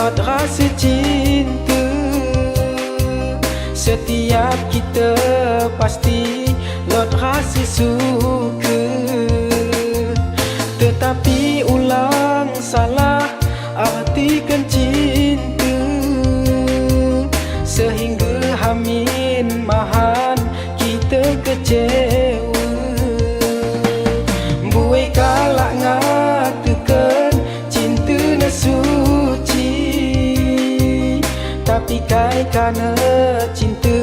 lot rasa cinta. Setiap kita pasti lot rasa suka, tetapi ulang salah artikan cinta, sehingga hamin mahan kita kecewa. Buai kalak ngatakan cinta na suci, tapi kai kana cinta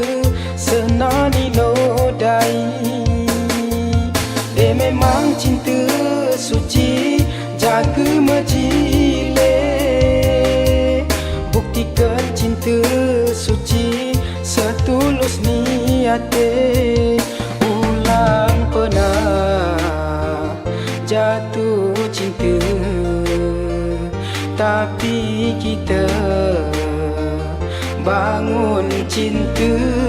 senang dinodai. Memang cinta suci jaga majile, buktikan cinta suci setulus niate. Ulang pernah jatuh cinta, tapi kita bangun cinta.